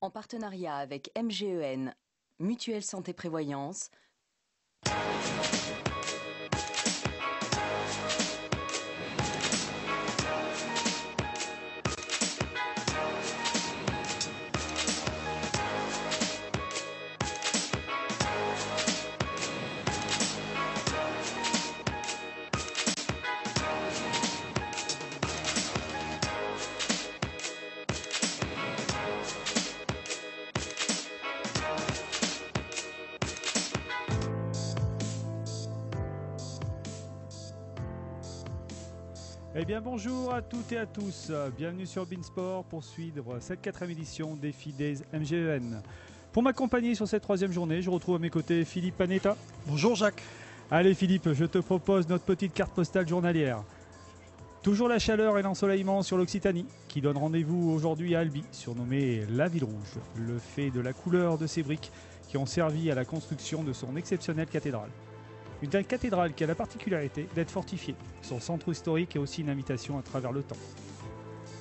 en partenariat avec MGEN, Mutuelle Santé Prévoyance. Eh bien bonjour à toutes et à tous, bienvenue sur Beansport pour suivre cette 4e édition des Fi Days MGEN. Pour m'accompagner sur cette 3e journée, je retrouve à mes côtés Philippe Panetta. Bonjour Jacques. Allez Philippe, je te propose notre petite carte postale journalière. Toujours la chaleur et l'ensoleillement sur l'Occitanie, qui donne rendez-vous aujourd'hui à Albi, surnommée la Ville Rouge, le fait de la couleur de ses briques qui ont servi à la construction de son exceptionnelle cathédrale. Une cathédrale qui a la particularité d'être fortifiée. Son centre historique est aussi une invitation à travers le temps.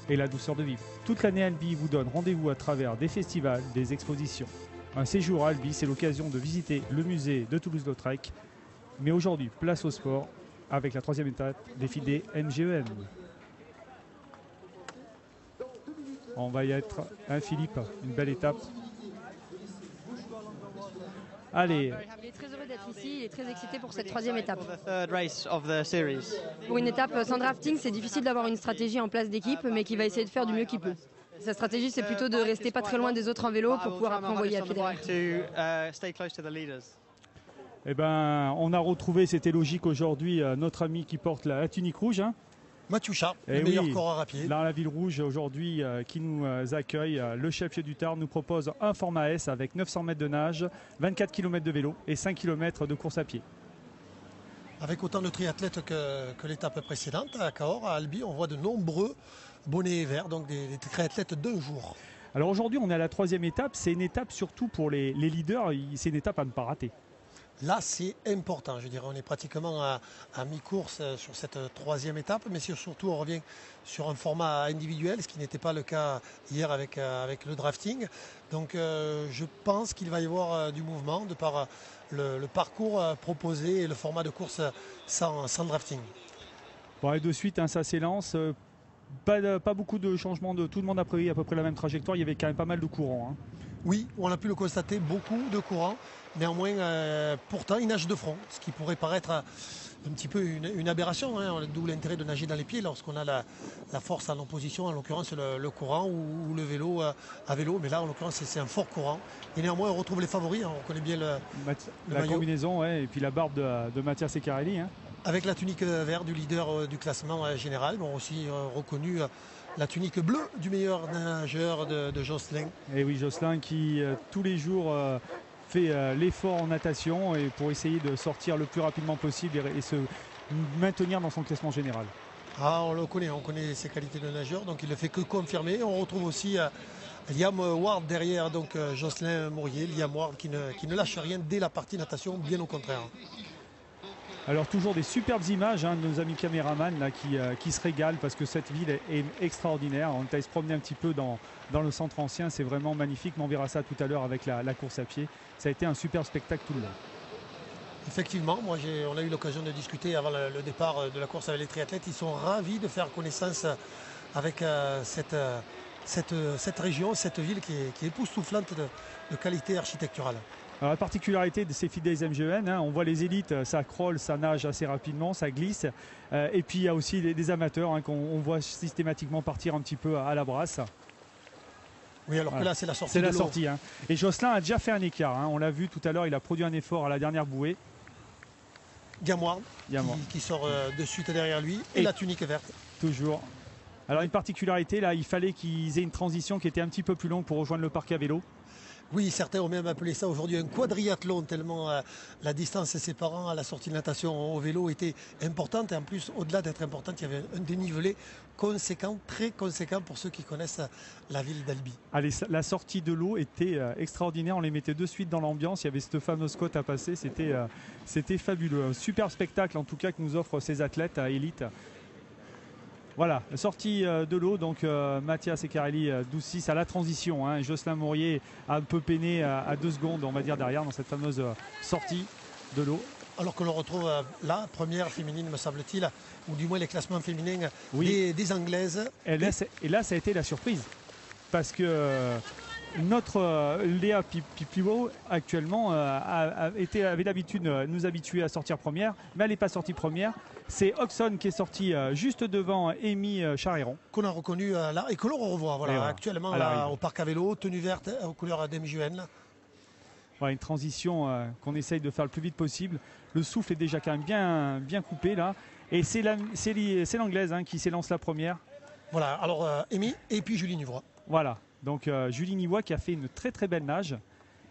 Et la douceur de vivre. Toute l'année, Albi vous donne rendez-vous à travers des festivals, des expositions. Un séjour à Albi, c'est l'occasion de visiter le musée de Toulouse-Lautrec. Mais aujourd'hui, place au sport avec la 3e étape des Fi Days MGEN. On va y être, hein Philippe, une belle étape. Allez. Il est très heureux d'être ici, il est très excité pour cette 3e étape. Pour Pour une étape sans drafting, c'est difficile d'avoir une stratégie en place d'équipe, mais qui va essayer de faire du mieux qu'il peut. Sa stratégie, c'est plutôt de rester pas très loin des autres en vélo pour pouvoir après envoyer à pied derrière. Eh ben, on a retrouvé, c'était logique aujourd'hui, notre ami qui porte la tunique rouge. Hein. Mathioucha, Eh le meilleur oui, coureur à pied. Dans la Ville Rouge aujourd'hui qui nous accueille, le chef du Tarn nous propose un format S avec 900 mètres de nage, 24 km de vélo et 5 km de course à pied. Avec autant de triathlètes que l'étape précédente, à Cahors, à Albi, on voit de nombreux bonnets verts, donc des triathlètes d'un jour. Alors aujourd'hui, on est à la 3e étape. C'est une étape surtout pour les leaders. C'est une étape à ne pas rater. Là, c'est important. Je dirais, on est pratiquement à mi-course sur cette 3e étape, mais surtout, on revient sur un format individuel, ce qui n'était pas le cas hier avec le drafting. Donc, je pense qu'il va y avoir du mouvement de par le parcours proposé et le format de course sans drafting. Bon, et de suite, hein, ça s'élance. Pas beaucoup de changements. Tout le monde a pris à peu près la même trajectoire. Il y avait quand même pas mal de courants. Hein. Oui, on a pu le constater, beaucoup de courants. Néanmoins, pourtant, il nage de front, ce qui pourrait paraître un petit peu une aberration, hein, d'où l'intérêt de nager dans les pieds lorsqu'on a la force en opposition, en l'occurrence le courant ou le vélo à vélo. Mais là, en l'occurrence, c'est un fort courant. Et néanmoins, on retrouve les favoris. Hein, on connaît bien la maillot. Combinaison, ouais, et puis la barbe de Mattia Seccarelli. Hein. Avec la tunique verte du leader du classement général, mais on a aussi reconnu la tunique bleue du meilleur nageur de Jocelyn. Et oui, Jocelyn qui tous les jours fait l'effort en natation et pour essayer de sortir le plus rapidement possible et se maintenir dans son classement général. Ah, on connaît ses qualités de nageur, donc il ne fait que confirmer. On retrouve aussi Liam Ward derrière, donc Jocelyn Mourier, Liam Ward qui ne lâche rien dès la partie natation, bien au contraire. Alors toujours des superbes images hein, de nos amis caméramans là, qui se régalent parce que cette ville est extraordinaire. On est allé se promener un petit peu dans le centre ancien, c'est vraiment magnifique, mais on verra ça tout à l'heure avec la course à pied. Ça a été un super spectacle tout le long. Effectivement, on a eu l'occasion de discuter avant le départ de la course avec les triathlètes. Ils sont ravis de faire connaissance avec cette région, cette ville qui est époustouflante de qualité architecturale. Alors, la particularité de ces Fi Days MGEN, hein, on voit les élites, ça crawl, ça nage assez rapidement, ça glisse. Et puis il y a aussi des amateurs hein, qu'on voit systématiquement partir un petit peu à la brasse. Oui, alors que là, c'est la sortie. C'est la sortie. Hein. Et Jocelyn a déjà fait un écart. Hein. On l'a vu tout à l'heure, il a produit un effort à la dernière bouée. Gamward qui sort de suite derrière lui. Et la tunique verte. Toujours. Alors une particularité, là, il fallait qu'ils aient une transition qui était un petit peu plus longue pour rejoindre le parc à vélo. Oui, certains ont même appelé ça aujourd'hui un quadriathlon, tellement la distance séparant à la sortie de natation au vélo était importante. Et en plus, au-delà d'être importante, il y avait un dénivelé conséquent, très conséquent pour ceux qui connaissent la ville d'Albi. Allez, la sortie de l'eau était extraordinaire. On les mettait de suite dans l'ambiance. Il y avait cette fameuse côte à passer. C'était fabuleux. Un super spectacle, en tout cas, que nous offrent ces athlètes à élite. Voilà, sortie de l'eau, donc Mathias Eccarelli 12-6 à la transition. Hein. Jocelyn Mourier a un peu peiné à 2 secondes, on va dire, derrière dans cette fameuse sortie de l'eau. Alors que l'on retrouve la première féminine, me semble-t-il, ou du moins les classements féminins des Anglaises. Et là, ça a été la surprise. Parce que notre Léa Pipiwo, actuellement, avait l'habitude de nous habituer à sortir première, mais elle n'est pas sortie première. C'est Oxon qui est sorti juste devant Amy Charéron. Qu'on a reconnu là et que l'on revoit voilà, actuellement là, au parc à vélo, tenue verte aux couleurs d'MJN. Voilà, une transition qu'on essaye de faire le plus vite possible. Le souffle est déjà quand même bien coupé là. Et c'est l'anglaise hein, qui s'élance la première. Voilà, alors Amy et puis Julie Nivois. Voilà, donc Julie Nivois qui a fait une très très belle nage.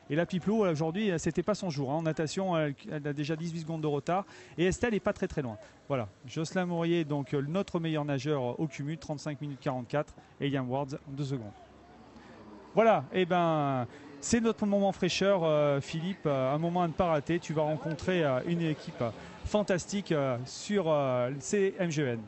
Et la Piplot aujourd'hui, c'était pas son jour. Hein. En natation, elle a déjà 18 secondes de retard. Et Estelle n'est pas très très loin. Voilà, Jocelyn Mourier, donc notre meilleur nageur au cumul, 35 minutes 44. Et Ian Wards, 2 secondes. Voilà, et ben c'est notre moment fraîcheur, Philippe. Un moment à ne pas rater. Tu vas rencontrer une équipe fantastique sur CMGN.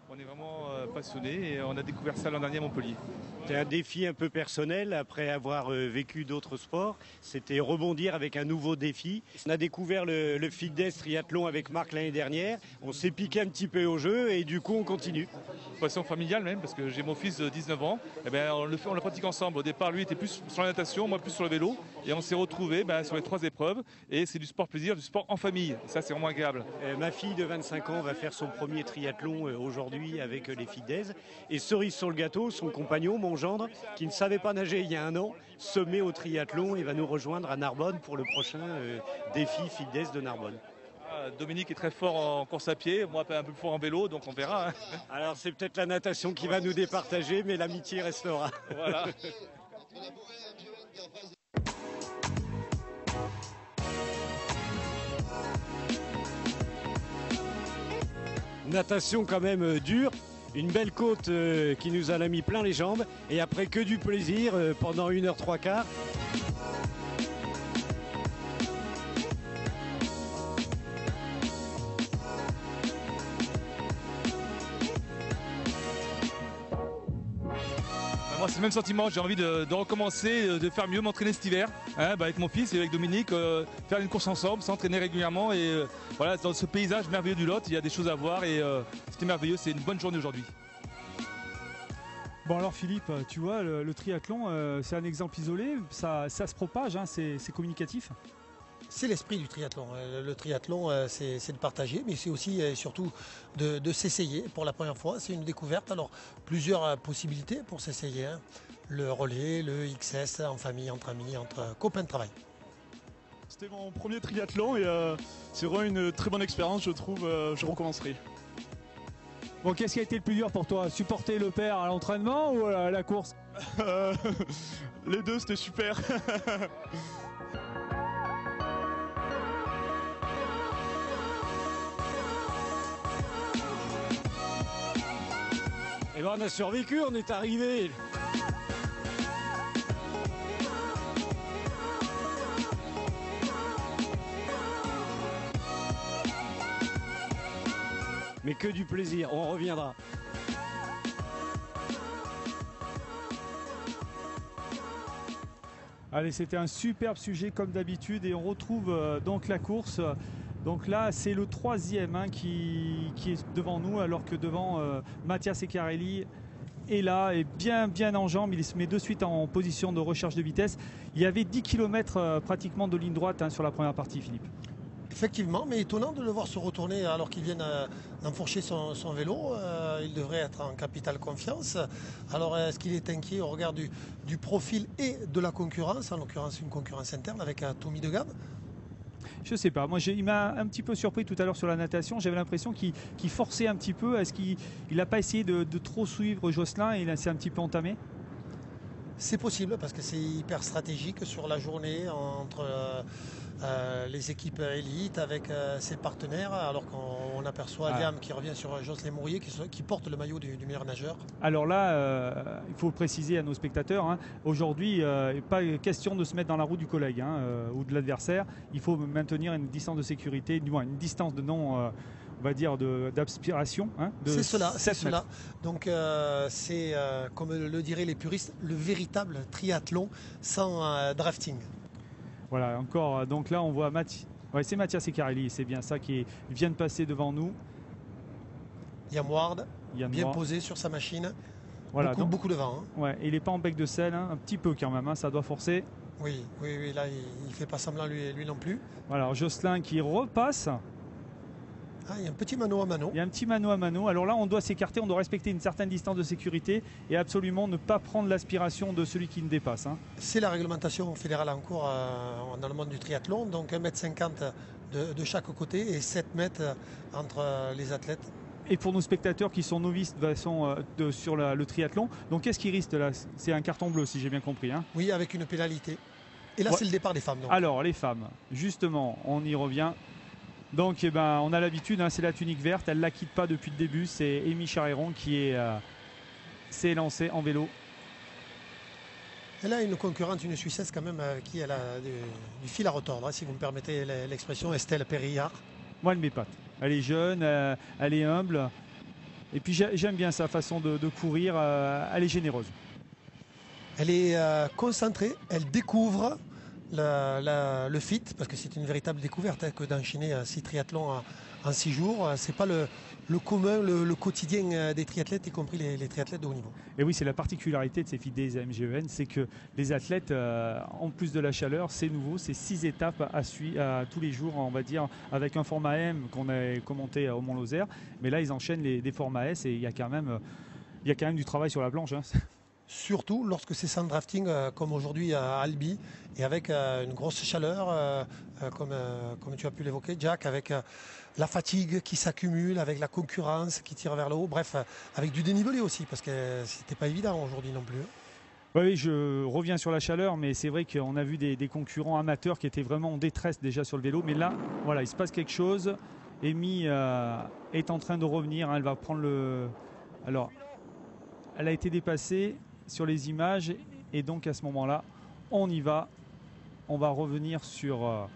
On est vraiment passionnés et on a découvert ça l'an dernier à Montpellier. C'était un défi un peu personnel après avoir vécu d'autres sports. C'était rebondir avec un nouveau défi. On a découvert le fitness triathlon avec Marc l'année dernière. On s'est piqué un petit peu au jeu et du coup on continue. Passion familiale même parce que j'ai mon fils de 19 ans. Et ben, on le pratique ensemble. Au départ lui était plus sur la natation, moi plus sur le vélo. Et on s'est retrouvés sur les 3 épreuves. Et c'est du sport plaisir, du sport en famille. Et ça c'est vraiment agréable. Ma fille de 25 ans va faire son premier triathlon aujourd'hui avec les fitness. Et cerise sur le gâteau, son compagnon, mon gendre, qui ne savait pas nager il y a 1 an, se met au triathlon et va nous rejoindre à Narbonne pour le prochain défi fitness de Narbonne. Dominique est très fort en course à pied, moi un peu fort en vélo, donc on verra. Hein. Alors c'est peut-être la natation qui va nous départager, mais l'amitié restera. Voilà. Natation quand même dure. Une belle côte qui nous en a mis plein les jambes. Et après que du plaisir pendant 1h03. Moi c'est le même sentiment, j'ai envie de recommencer, de faire mieux, m'entraîner cet hiver hein, avec mon fils et avec Dominique, faire une course ensemble, s'entraîner régulièrement et voilà, dans ce paysage merveilleux du Lot, il y a des choses à voir et c'était merveilleux, c'est une bonne journée aujourd'hui. Bon alors Philippe, tu vois, le triathlon, c'est un exemple isolé, ça se propage, hein, c'est communicatif. C'est l'esprit du triathlon. Le triathlon, c'est de partager, mais c'est aussi et surtout de s'essayer pour la première fois. C'est une découverte. Alors, plusieurs possibilités pour s'essayer. Hein. Le relais, le XS, en famille, entre amis, entre copains de travail. C'était mon premier triathlon et c'est vraiment une très bonne expérience, je trouve. Je recommencerai. Bon, qu'est-ce qui a été le plus dur pour toi? Supporter le père à l'entraînement ou à la course? Les deux, c'était super. Et ben on a survécu, on est arrivé. Mais que du plaisir, on reviendra. Allez, c'était un superbe sujet comme d'habitude et on retrouve donc la course. Donc là, c'est le 3e hein, qui est devant nous, alors que devant Mathias Eccarelli est là, et bien en jambes. Il se met de suite en position de recherche de vitesse. Il y avait 10 km pratiquement de ligne droite hein, sur la première partie, Philippe. Effectivement, mais étonnant de le voir se retourner alors qu'il vient d'enfourcher son vélo. Il devrait être en capitale confiance. Alors, est-ce qu'il est inquiet au regard du profil et de la concurrence, en l'occurrence une concurrence interne avec Tommy de Gamme? Je sais pas, moi il m'a un petit peu surpris tout à l'heure sur la natation, j'avais l'impression qu'il forçait un petit peu. Est-ce qu'il n'a pas essayé de trop suivre Jocelyn et il s'est un petit peu entamé? C'est possible parce que c'est hyper stratégique sur la journée entre les équipes élites avec ses partenaires, alors qu'on aperçoit Liam qui revient sur Jocelyn Mourier qui porte le maillot du meilleur nageur. Alors là, il faut le préciser à nos spectateurs, hein, aujourd'hui, pas question de se mettre dans la roue du collègue hein, ou de l'adversaire. Il faut maintenir une distance de sécurité, du moins une distance de non on va dire, d'aspiration. Hein, c'est cela, 7 c'est mètres. cela. Donc c'est, comme le diraient les puristes, le véritable triathlon sans drafting. Voilà, encore, donc là on voit ouais, c'est Mattia Secarelli, c'est bien ça qui vient de passer devant nous. Liam Ward, Yann bien Ward. posé sur sa machine. Voilà, beaucoup, donc, beaucoup de vent. Hein. ouais, il n'est pas en bec de sel, hein, un petit peu quand même, hein, ça doit forcer. Oui, là il ne fait pas semblant lui non plus. Voilà, alors Jocelyn qui repasse. Ah, il y a un petit mano à mano. Il y a un petit mano à mano. Alors là, on doit s'écarter, on doit respecter une certaine distance de sécurité et absolument ne pas prendre l'aspiration de celui qui nous dépasse. Hein. C'est la réglementation fédérale en cours dans le monde du triathlon. Donc 1,50 m de chaque côté et 7 mètres entre les athlètes. Et pour nos spectateurs qui sont novices de façon, sur le triathlon, donc qu'est-ce qui risque là? C'est un carton bleu si j'ai bien compris. Hein. Oui, avec une pénalité. Et là, Ouais. c'est le départ des femmes. Donc. Alors les femmes, justement, on y revient. Donc eh ben, on a l'habitude, hein, c'est la tunique verte, elle ne la quitte pas depuis le début. C'est Amy Charéron qui s'est lancée en vélo. Elle a une concurrente, une Suissesse quand même, qui elle a du fil à retordre, hein, si vous me permettez l'expression, Estelle Périllard. Moi, elle m'épate. Elle est jeune, elle est humble. Et puis j'aime bien sa façon de courir, elle est généreuse. Elle est concentrée, elle découvre le fit, parce que c'est une véritable découverte hein, que d'enchaîner 6 triathlons en 6 jours. C'est pas le commun, le quotidien des triathlètes, y compris les triathlètes de haut niveau. Et oui, c'est la particularité de ces FIDES et MGEN, c'est que les athlètes, en plus de la chaleur, c'est nouveau, c'est 6 étapes à suivre tous les jours, on va dire, avec un format M qu'on a commenté au Mont-Lozère. Mais là, ils enchaînent des formats S et il y a quand même du travail sur la planche. Hein. Surtout lorsque c'est sans drafting comme aujourd'hui à Albi et avec une grosse chaleur comme tu as pu l'évoquer Jack, avec la fatigue qui s'accumule, avec la concurrence qui tire vers le haut, bref avec du dénivelé aussi parce que c'était pas évident aujourd'hui non plus. Oui, je reviens sur la chaleur, mais c'est vrai qu'on a vu des concurrents amateurs qui étaient vraiment en détresse déjà sur le vélo, mais là voilà, il se passe quelque chose. Amy est en train de revenir, hein, elle va prendre alors elle a été dépassée sur les images et donc à ce moment-là on y va, on va revenir sur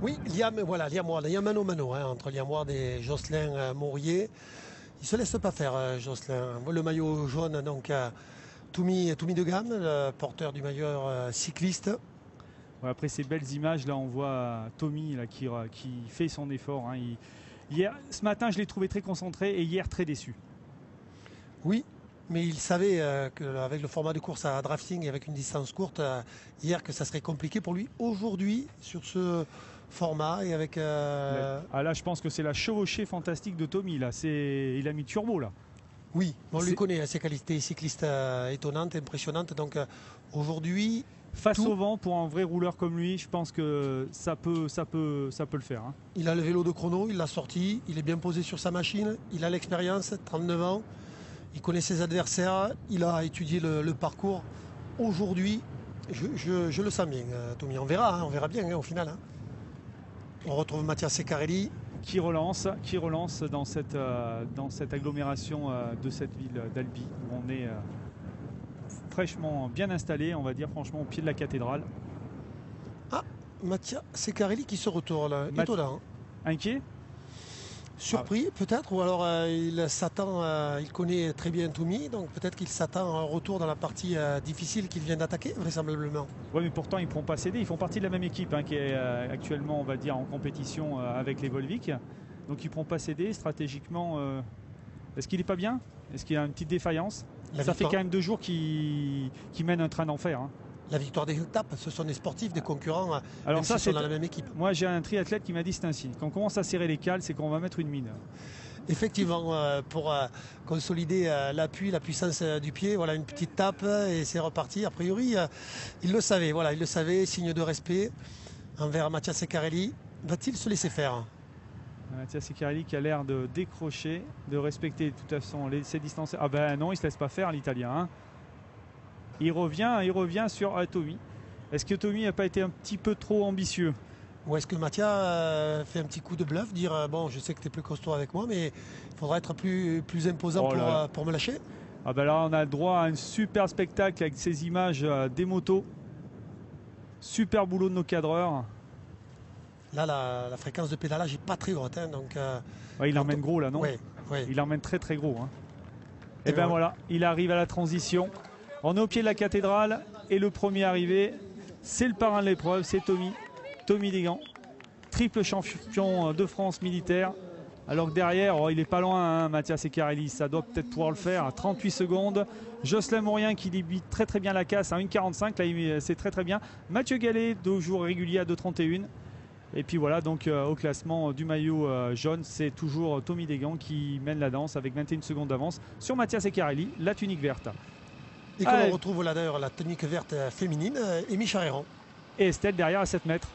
Oui, Liam Ward, il y a mano mano hein, entre Liam Ward et Jocelyn Maurier. Il ne se laisse pas faire, Jocelyn. Le maillot jaune, donc Toumi de Gamme, le porteur du maillot cycliste. ouais, après ces belles images là, on voit Tommy là, qui fait son effort. Hein. Hier, ce matin, je l'ai trouvé très concentré et hier très déçu. Oui, mais il savait qu'avec le format de course à drafting et avec une distance courte, hier que ça serait compliqué pour lui. Aujourd'hui, sur ce format et avec... Ah là, je pense que c'est la chevauchée fantastique de Tommy. Là. Il a mis turbo là. Oui, on lui connaît ses qualités cyclistes étonnantes, impressionnantes. Donc aujourd'hui... Face au vent, pour un vrai rouleur comme lui, je pense que ça peut le faire. Hein. Il a le vélo de chrono, il l'a sorti, il est bien posé sur sa machine, il a l'expérience, 39 ans, il connaît ses adversaires, il a étudié le parcours. Aujourd'hui, je le sens bien, Tommy. On verra bien hein, au final. Hein. On retrouve Mathias Secarelli. Qui relance dans cette agglomération de cette ville d'Albi, où on est fraîchement bien installé, on va dire franchement au pied de la cathédrale. Ah, Mathias Secarelli qui se retourne, étonnant. Inquiet? Surpris peut-être, ou alors il s'attend, il connaît très bien Toumi, donc peut-être qu'il s'attend à un retour dans la partie difficile qu'il vient d'attaquer, vraisemblablement. Oui, mais pourtant ils ne pourront pas céder, ils font partie de la même équipe hein, qui est actuellement, on va dire, en compétition avec les Volvic. Donc ils ne pourront pas céder stratégiquement. Est-ce qu'il n'est pas bien? Est-ce qu'il y a une petite défaillance? Ça fait quand même 2 jours qu'il mène un train d'enfer. Hein. La victoire des étapes, ce sont des sportifs, des concurrents, alors même ça, s'ils sont dans la même équipe. Moi, j'ai un triathlète qui m'a dit c'est un signe. Quand on commence à serrer les cales, c'est qu'on va mettre une mine. Effectivement, pour consolider l'appui, la puissance du pied, voilà une petite tape et c'est reparti. A priori, il le savait, signe de respect. envers Mattia Ceccarelli. Va-t-il se laisser faire? Mattia Ceccarelli qui a l'air de décrocher, de respecter de toute façon ses distances. Ah ben non, il ne se laisse pas faire l'Italien. Hein. Il revient sur Tommy. Est-ce que Tommy n'a pas été un petit peu trop ambitieux? Ou est-ce que Mattia fait un petit coup de bluff, dire bon, je sais que tu es plus costaud avec moi, mais il faudra être plus imposant pour me lâcher? Ah ben là, on a le droit à un super spectacle avec ces images des motos. Super boulot de nos cadreurs. Là, la fréquence de pédalage n'est pas très haute. Hein, donc, ouais, il emmène gros là, non? Oui. Il emmène très très gros. Hein. Et ben voilà, il arrive à la transition. On est au pied de la cathédrale et le premier arrivé, c'est le parrain de l'épreuve, c'est Tommy Desgans, triple champion de France militaire. Alors que derrière, il est pas loin, hein, Mattia Ceccarelli, ça doit peut-être pouvoir le faire à 38 secondes. Jocelyn Mourien qui débute très très bien la casse à 1,45, là c'est très très bien. Mathieu Gallet, 2 jours réguliers à 2,31. Et puis voilà, donc au classement du maillot jaune, c'est toujours Tommy Desgans qui mène la danse avec 21 secondes d'avance sur Mattia Ceccarelli, la tunique verte. Et comme on retrouve là d'ailleurs la tunique verte féminine, Amy Charéron. Et Estelle derrière à 7 mètres.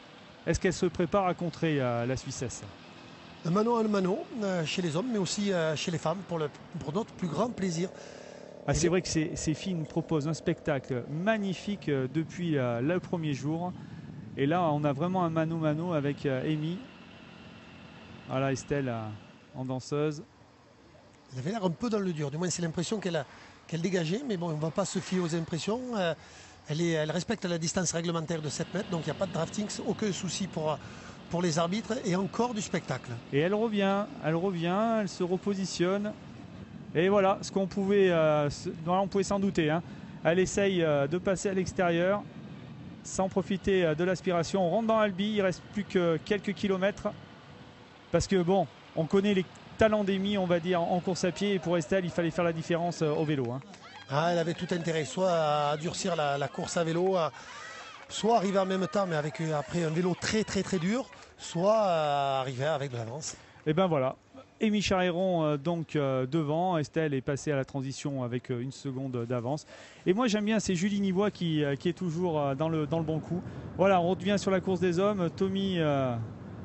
Est-ce qu'elle se prépare à contrer la Suissesse? Un mano à un mano chez les hommes, mais aussi chez les femmes, pour notre plus grand plaisir. Ah, c'est vrai que ces filles nous proposent un spectacle magnifique depuis le premier jour. Et là, on a vraiment un mano-mano avec Amy. Voilà, Estelle en danseuse. Elle avait l'air un peu dans le dur. Du moins, c'est l'impression qu'elle dégageait. Mais bon, on ne va pas se fier aux impressions. Elle respecte la distance réglementaire de 7 mètres. Donc, il n'y a pas de drafting. Aucun souci pour les arbitres. Et encore du spectacle. Et elle revient, elle se repositionne. Et voilà, ce qu'on pouvait, on pouvait s'en douter. Hein. Elle essaye de passer à l'extérieur. Sans profiter de l'aspiration, on rentre dans Albi, il reste plus que quelques kilomètres parce que bon, on connaît les talents d'Amy, on va dire, en course à pied, et pour Estelle, il fallait faire la différence au vélo. Hein. Ah, elle avait tout intérêt, soit à durcir la course à vélo, soit arriver en même temps, mais avec après un vélo très très très dur, soit arriver avec de l'avance. Et ben voilà. Amy Charéron donc devant, Estelle est passée à la transition avec 1 seconde d'avance. Et moi j'aime bien, c'est Julie Nivois qui est toujours dans le bon coup. Voilà, on revient sur la course des hommes. Tommy,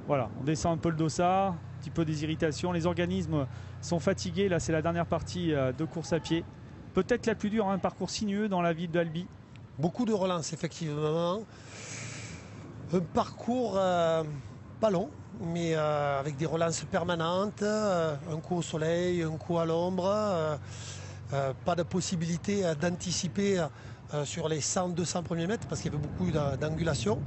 voilà, on descend un peu le dossard, un petit peu des irritations. Les organismes sont fatigués, là c'est la dernière partie de course à pied. Peut-être la plus dure, un parcours sinueux dans la ville d'Albi. Beaucoup de relances effectivement. Un parcours pas long, mais avec des relances permanentes, un coup au soleil, un coup à l'ombre, pas de possibilité d'anticiper sur les 100-200 premiers mètres parce qu'il y avait beaucoup d'angulation.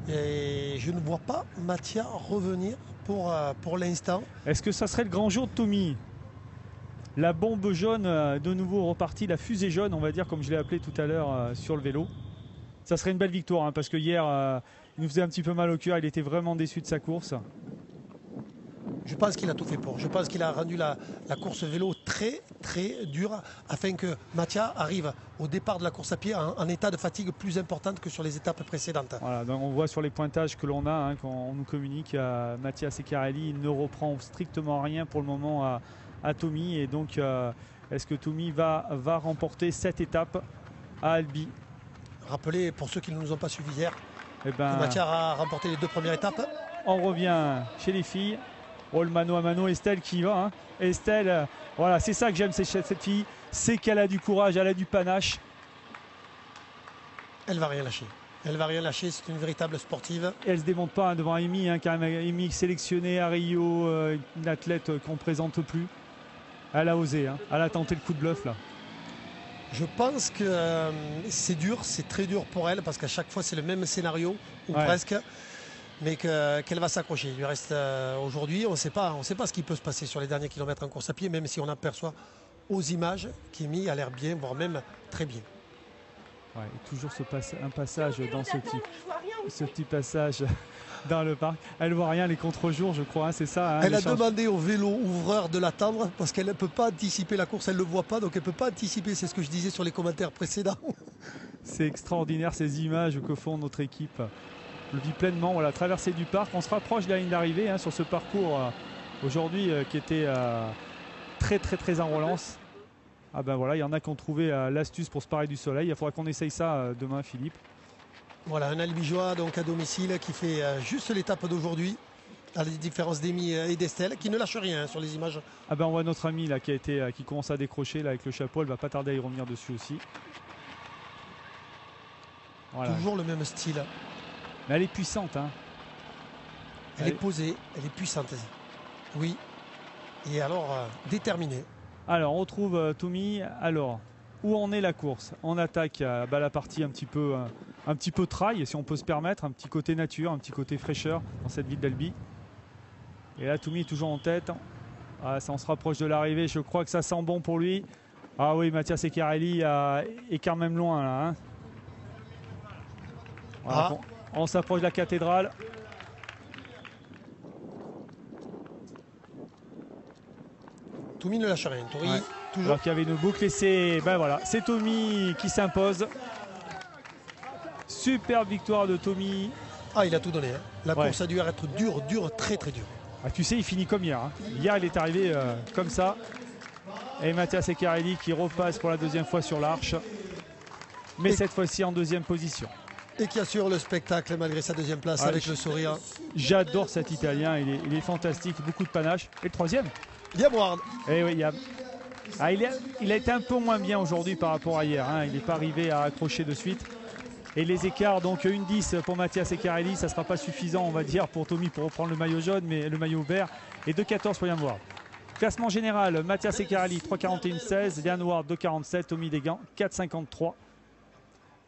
Et je ne vois pas Mattia revenir pour l'instant. Est-ce que ça serait le grand jour de Tommy? La bombe jaune de nouveau repartie, la fusée jaune, on va dire, comme je l'ai appelé tout à l'heure sur le vélo. Ça serait une belle victoire, hein, parce que hier, il nous faisait un petit peu mal au cœur, il était vraiment déçu de sa course. Je pense qu'il a tout fait pour. Je pense qu'il a rendu la course vélo très très dure afin que Mattia arrive au départ de la course à pied en état de fatigue plus importante que sur les étapes précédentes. Voilà, donc on voit sur les pointages que l'on a, hein, quand on nous communique, Mattia Ceccarelli ne reprend strictement rien pour le moment à Tommy. Et donc, est-ce que Tommy va remporter cette étape à Albi? Rappelez, pour ceux qui ne nous ont pas suivis hier, que Mattia a remporté les 2 premières étapes. On revient chez les filles. Oh, le mano à mano, Estelle qui y va. Hein. Estelle, voilà, c'est ça que j'aime cette fille, c'est qu'elle a du courage, elle a du panache. Elle va rien lâcher. Elle va rien lâcher, c'est une véritable sportive. Et elle se démonte pas hein, devant Amy, hein, quand même. Amy sélectionnée à Rio, une athlète qu'on ne présente plus. Elle a osé, hein. Elle a tenté le coup de bluff là. Je pense que c'est dur, c'est très dur pour elle parce qu'à chaque fois c'est le même scénario, ou presque. Mais qu'elle va s'accrocher. Il lui reste aujourd'hui, on ne sait pas ce qui peut se passer sur les derniers kilomètres en course à pied, même si on aperçoit aux images qu'Amy a l'air bien, voire même très bien. Ouais, et toujours un passage dans ce petit passage dans le parc. Elle ne voit rien, les contre-jours, je crois, hein, c'est ça. Hein, elle a demandé au vélo ouvreur de l'attendre parce qu'elle ne peut pas anticiper la course, elle ne le voit pas, donc elle ne peut pas anticiper, c'est ce que je disais sur les commentaires précédents. C'est extraordinaire ces images que font notre équipe. Le vit pleinement, voilà, traversée du parc. On se rapproche de la ligne d'arrivée hein, sur ce parcours aujourd'hui qui était très très très en relance. Ah ben voilà, il y en a qui ont trouvé l'astuce pour se parer du soleil. Il faudra qu'on essaye ça demain, Philippe. Voilà, un Albigeois donc à domicile qui fait juste l'étape d'aujourd'hui, à la différence d'Amy et d'Estelle, qui ne lâche rien hein, sur les images. Ah ben on voit notre amie là qui commence à décrocher là avec le chapeau, elle va pas tarder à y revenir dessus aussi. Voilà. Toujours le même style. Mais elle est puissante hein. Elle est posée, elle est puissante. Oui. Et alors déterminée. Alors on retrouve Tommy. Alors où en est la course? On attaque la partie un petit peu trail, si on peut se permettre, un petit côté nature, un petit côté fraîcheur dans cette ville d'Albi. Et là Tommy est toujours en tête. Ah, ça, on se rapproche de l'arrivée, je crois que ça sent bon pour lui. Ah oui, Mattia Seccarelli est quand même loin là. Hein. Voilà, bon, on s'approche de la cathédrale. Tommy ne lâche rien. Tommy, ouais. toujours. Alors qu'il y avait une boucle et c'est voilà, c'est Tommy qui s'impose. Superbe victoire de Tommy. Ah, il a tout donné. Hein. La course a dû être dure, très très dure. Ah, tu sais, il finit comme hier. Hein. Hier, il est arrivé comme ça. Et Mattia Seccarelli qui repasse pour la deuxième fois sur l'arche. Mais cette fois-ci en deuxième position. Et qui assure le spectacle malgré sa deuxième place avec le sourire. J'adore cet Italien, il est fantastique, beaucoup de panache. Et le troisième Liam Ward. Et oui, il a été un peu moins bien aujourd'hui par rapport à hier. Hein. Il n'est pas arrivé à accrocher de suite. Et les écarts, donc 1,10 pour Mattia Seccarelli, ça ne sera pas suffisant, on va dire, pour Tommy pour reprendre le maillot jaune, mais le maillot vert. Et 2,14 pour Liam Ward. Classement général, Mattia Seccarelli 3,41,16, Liam Ward 2,47, Tommy Desgans 4,53.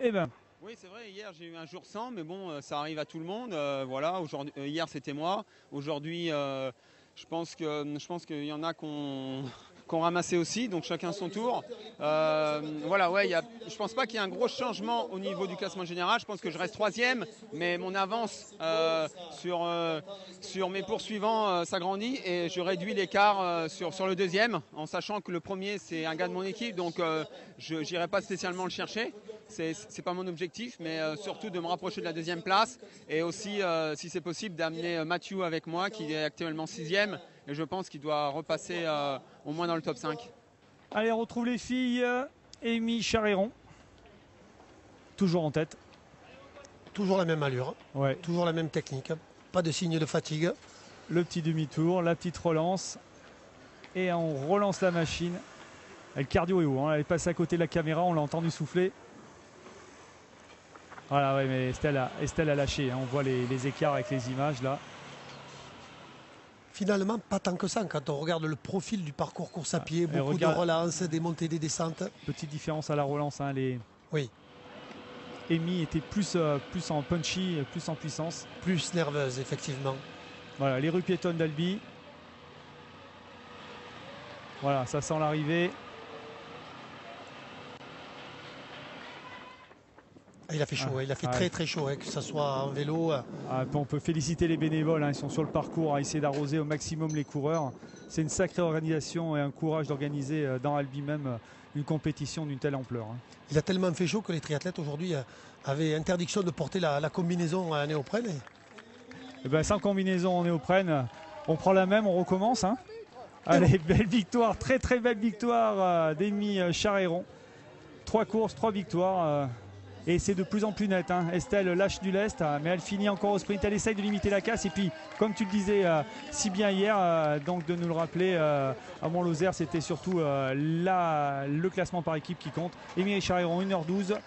Et ben. Oui, c'est vrai, hier j'ai eu un jour sans, mais bon, ça arrive à tout le monde. Voilà, hier c'était moi. Aujourd'hui, je pense qu'il y en a qu'on ramassé aussi, donc chacun son tour. Voilà, ouais, je pense pas qu'il y ait un gros changement au niveau du classement général. Je pense que je reste troisième, mais mon avance sur mes poursuivants s'agrandit et je réduis l'écart sur le deuxième, en sachant que le premier c'est un gars de mon équipe, donc je n'irai pas spécialement le chercher. C'est pas mon objectif, mais surtout de me rapprocher de la deuxième place et aussi, si c'est possible, d'amener Mathieu avec moi, qui est actuellement 6e. Et je pense qu'il doit repasser au moins dans le top 5. Allez, on retrouve les filles. Amy Charéron. Toujours en tête. Toujours la même allure. Ouais. Toujours la même technique. Pas de signe de fatigue. Le petit demi-tour, la petite relance. Et on relance la machine. Le cardio est haut. Hein. Elle est passée à côté de la caméra. On l'a entendu souffler. Voilà, ouais, mais Estelle a lâché. Hein. On voit les écarts avec les images là. Finalement, pas tant que ça. Quand on regarde le profil du parcours course à pied, beaucoup de relances, des montées, des descentes. Petite différence à la relance. Hein, oui. Amy était plus en punchy, plus en puissance. Plus nerveuse, effectivement. Voilà, les rues piétonnes d'Albi. Voilà, ça sent l'arrivée. Il a fait chaud, il a fait très très chaud, que ce soit en vélo. On peut féliciter les bénévoles, hein, ils sont sur le parcours à essayer d'arroser au maximum les coureurs. C'est une sacrée organisation et un courage d'organiser dans Albi même une compétition d'une telle ampleur. Hein. Il a tellement fait chaud que les triathlètes aujourd'hui avaient interdiction de porter la combinaison à néoprène. Et ben, sans combinaison en néoprène, on prend la même, on recommence. Hein. Allez, belle victoire, très très belle victoire d'Amy Charéron. 3 courses, 3 victoires. Et c'est de plus en plus net. Hein. Estelle lâche du lest, mais elle finit encore au sprint. Elle essaye de limiter la casse. Et puis, comme tu le disais si bien hier, donc de nous le rappeler, à Mont-Lozère, c'était surtout le classement par équipe qui compte. Amy Charéron, 1h12.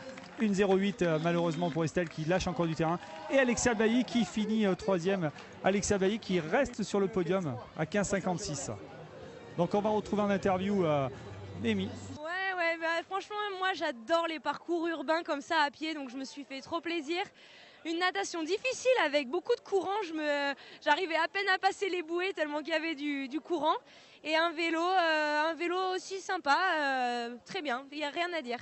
1h08 malheureusement pour Estelle qui lâche encore du terrain. Et Alexia Bailly qui finit 3e. Alexia Bailly qui reste sur le podium à 15,56. Donc on va retrouver en interview Amy. Bah, franchement, moi j'adore les parcours urbains comme ça à pied, donc je me suis fait trop plaisir. Une natation difficile avec beaucoup de courant, j'arrivais à peine à passer les bouées tellement qu'il y avait du courant. Et un vélo aussi sympa, très bien, il n'y a rien à dire.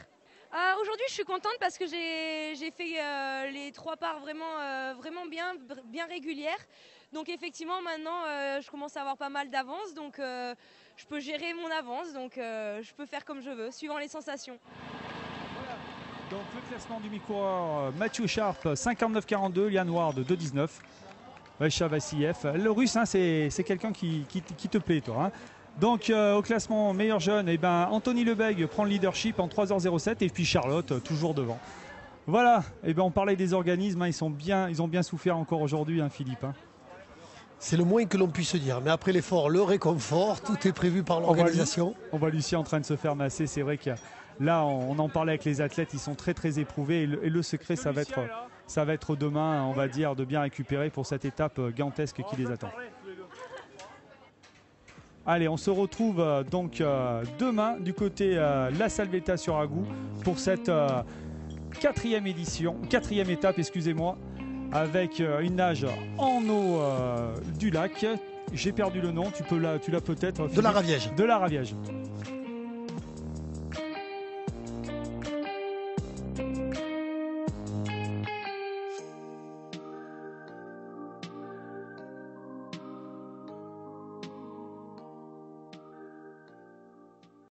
Aujourd'hui je suis contente parce que j'ai fait les 3 parts vraiment bien régulières. Donc effectivement maintenant je commence à avoir pas mal d'avance, donc je peux gérer mon avance, donc je peux faire comme je veux, suivant les sensations. Voilà. Donc le classement du mi-coureur, Mathieu Sharp 59,42, Liam Ward 2,19. Vaisha Vassiev. Le russe, hein, c'est quelqu'un qui te plaît, toi. Hein. Donc au classement meilleur jeune, Anthony Lebègue prend le leadership en 3h07 et puis Charlotte toujours devant. Voilà, et on parlait des organismes, ils ont bien souffert encore aujourd'hui, Philippe. C'est le moins que l'on puisse dire. Mais après l'effort, le réconfort, tout est prévu par l'organisation. On voit Lucien en train de se faire masser. C'est vrai que là, on en parlait avec les athlètes, ils sont très très éprouvés. Et le secret, ça va être demain, on va dire, de bien récupérer pour cette étape gigantesque qui les attend. Allez, on se retrouve donc demain du côté La Salvetat sur Agou pour cette quatrième étape, excusez-moi, avec une nage en eau du lac. J'ai perdu le nom, tu l'as peut-être. De la Raviège. De la Raviège.